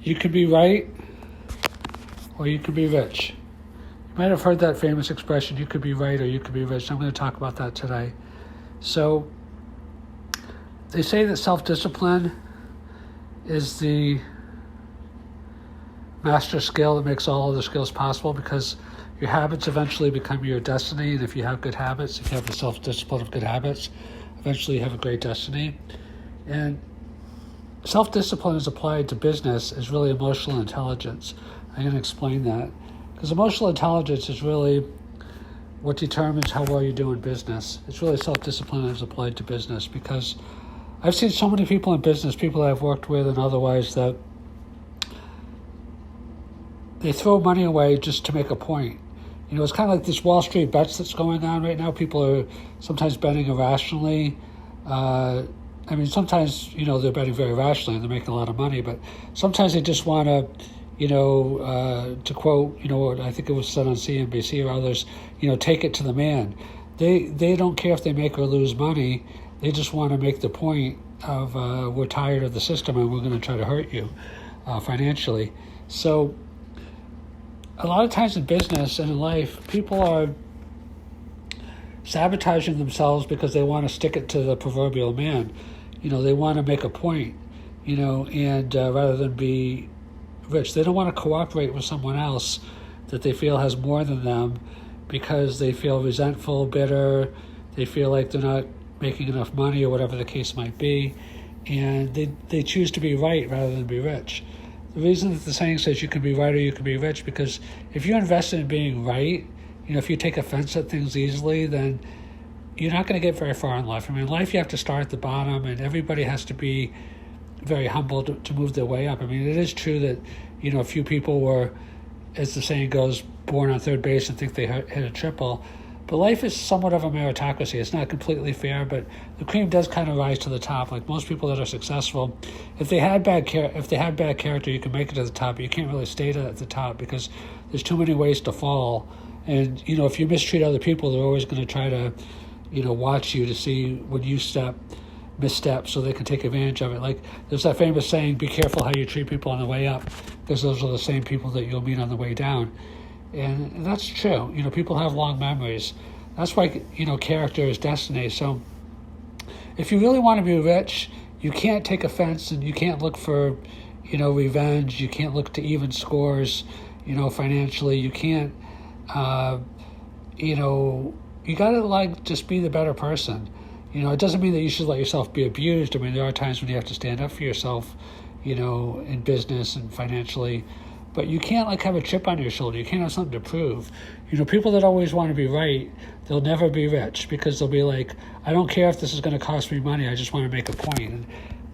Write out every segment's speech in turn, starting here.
You could be right or you could be rich. You might have heard that famous expression, you could be right or you could be rich. I'm going to talk about that today. So they say that self-discipline is the master skill that makes all other skills possible, because your habits eventually become your destiny. And if you have good habits, if you have the self-discipline of good habits, eventually you have a great destiny. And self-discipline is applied to business is really emotional intelligence. I'm going to explain that. Because emotional intelligence is really what determines how well you do in business. It's really self-discipline as applied to business, because I've seen so many people in business, people I've worked with and otherwise, that they throw money away just to make a point. You know, it's kind of like this Wall Street bets that's going on right now. People are sometimes betting irrationally. Sometimes, they're betting very rationally and they're making a lot of money, but sometimes they just want to, to quote, what I think it was said on CNBC or others, take it to the man. They don't care if they make or lose money. They just want to make the point of we're tired of the system and we're going to try to hurt you financially. So a lot of times in business and in life, people are sabotaging themselves because they want to stick it to the proverbial man. They want to make a point, and rather than be rich. They don't want to cooperate with someone else that they feel has more than them, because they feel resentful, bitter, they feel like they're not making enough money or whatever the case might be, and they choose to be right rather than be rich. The reason that the saying says you can be right or you can be rich, because if you invest in being right, if you take offense at things easily, then you're not going to get very far in life. In life you have to start at the bottom, and everybody has to be very humble to move their way up. It is true that, a few people were, as the saying goes, born on third base and think they hit a triple. But life is somewhat of a meritocracy. It's not completely fair, but the cream does kind of rise to the top. Like most people that are successful, if they had bad character, you can make it to the top, but you can't really stay at the top because there's too many ways to fall. And, if you mistreat other people, they're always going to try to, watch you to see when you misstep so they can take advantage of it. Like there's that famous saying, be careful how you treat people on the way up, because those are the same people that you'll meet on the way down. And that's true. People have long memories. That's why, character is destiny. So if you really want to be rich, you can't take offense and you can't look for, revenge. You can't look to even scores, financially. You can't, you got to just be the better person. It doesn't mean that you should let yourself be abused. There are times when you have to stand up for yourself, in business and financially. But you can't have a chip on your shoulder. You can't have something to prove. People that always want to be right, they'll never be rich, because they'll be like, I don't care if this is going to cost me money. I just want to make a point. And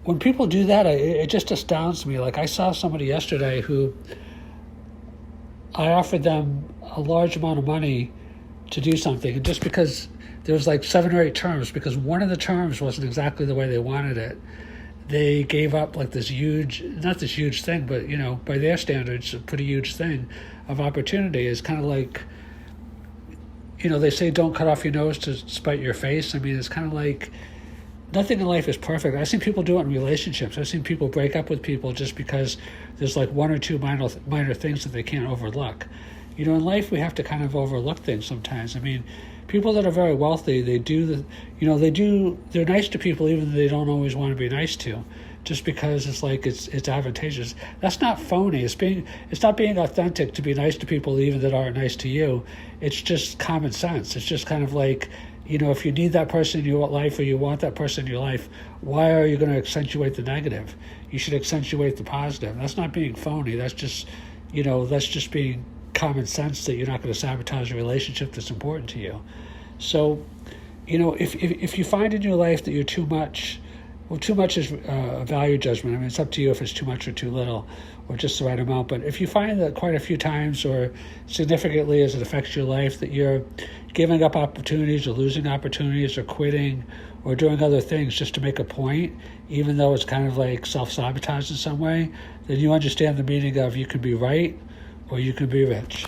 when people do that, it just astounds me. Like I saw somebody yesterday who I offered them a large amount of money to do something. And just because there was 7 or 8 terms, because one of the terms wasn't exactly the way they wanted it, they gave up this huge, not this huge thing, but, by their standards, a pretty huge thing of opportunity. Is kind of like, they say don't cut off your nose to spite your face. It's kind of like nothing in life is perfect. I've seen people do it in relationships. I've seen people break up with people just because there's 1 or 2 minor things that they can't overlook. In life we have to kind of overlook things sometimes. People that are very wealthy, they're nice to people even though they don't always want to be nice to, just because it's advantageous. That's not phony. It's not being authentic to be nice to people even that aren't nice to you. It's just common sense. It's just kind of if you need that person in your life or you want that person in your life, why are you going to accentuate the negative? You should accentuate the positive. That's not being phony. That's just being common sense, that you're not going to sabotage a relationship that's important to you. So, if you find in your life that you're too much is a value judgment. It's up to you if it's too much or too little, or just the right amount. But if you find that quite a few times or significantly as it affects your life that you're giving up opportunities or losing opportunities or quitting or doing other things just to make a point, even though it's kind of self-sabotage in some way, then you understand the meaning of you can be right or you can be rich.